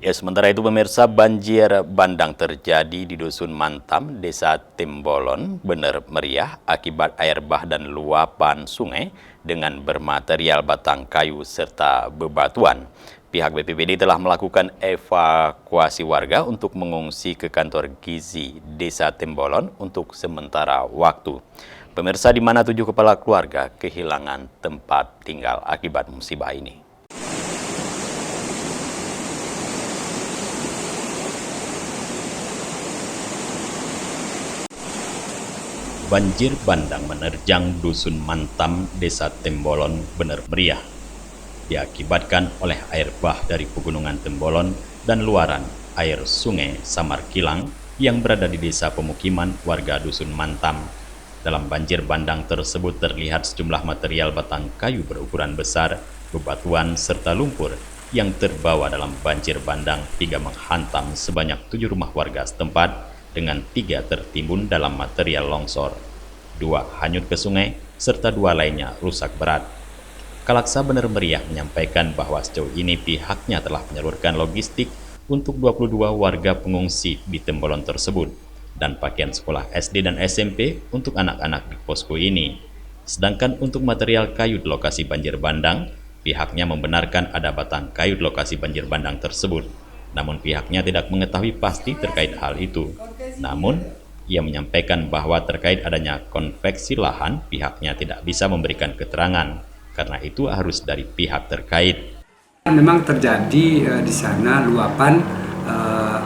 Ya, sementara itu pemirsa, banjir bandang terjadi di Dusun Mantam, Desa Timbolon, Bener Meriah akibat air bah dan luapan sungai dengan bermaterial batang kayu serta bebatuan. Pihak BPBD telah melakukan evakuasi warga untuk mengungsi ke kantor gizi Desa Timbolon untuk sementara waktu. Pemirsa, di mana 7 kepala keluarga kehilangan tempat tinggal akibat musibah ini. Banjir bandang menerjang Dusun Mantam, Desa Timbolon, Bener Meriah. Diakibatkan oleh air bah dari Pegunungan Timbolon dan luaran air sungai Samar Kilang yang berada di desa pemukiman warga Dusun Mantam. Dalam banjir bandang tersebut terlihat sejumlah material batang kayu berukuran besar, bebatuan, serta lumpur yang terbawa dalam banjir bandang hingga menghantam sebanyak 7 rumah warga setempat, dengan 3 tertimbun dalam material longsor, 2 hanyut ke sungai, serta 2 lainnya rusak berat. Kalaksa Bener Meriah menyampaikan bahwa sejauh ini pihaknya telah menyalurkan logistik untuk 22 warga pengungsi di Timbolon tersebut dan pakaian sekolah SD dan SMP untuk anak-anak di posko ini. Sedangkan untuk material kayu di lokasi banjir bandang, pihaknya membenarkan ada batang kayu di lokasi banjir bandang tersebut. Namun pihaknya tidak mengetahui pasti terkait hal itu. Namun, ia menyampaikan bahwa terkait adanya konveksi lahan, pihaknya tidak bisa memberikan keterangan, karena itu harus dari pihak terkait. Memang terjadi di sana luapan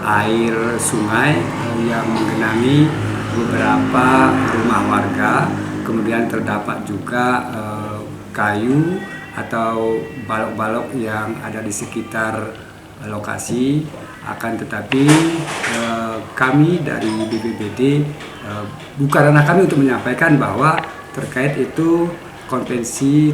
air sungai yang menggenangi beberapa rumah warga, kemudian terdapat juga kayu atau balok-balok yang ada di sekitar lokasi. Akan tetapi kami dari BPBD bukan ranah kami untuk menyampaikan bahwa terkait itu konvensi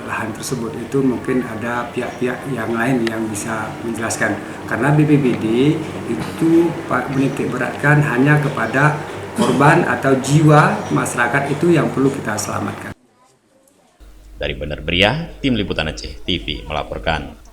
lahan tersebut, itu mungkin ada pihak-pihak yang lain yang bisa menjelaskan, karena BPBD itu menitik beratkan hanya kepada korban atau jiwa masyarakat itu yang perlu kita selamatkan. Dari Bener Meriah, Tim Liputan Aceh TV melaporkan.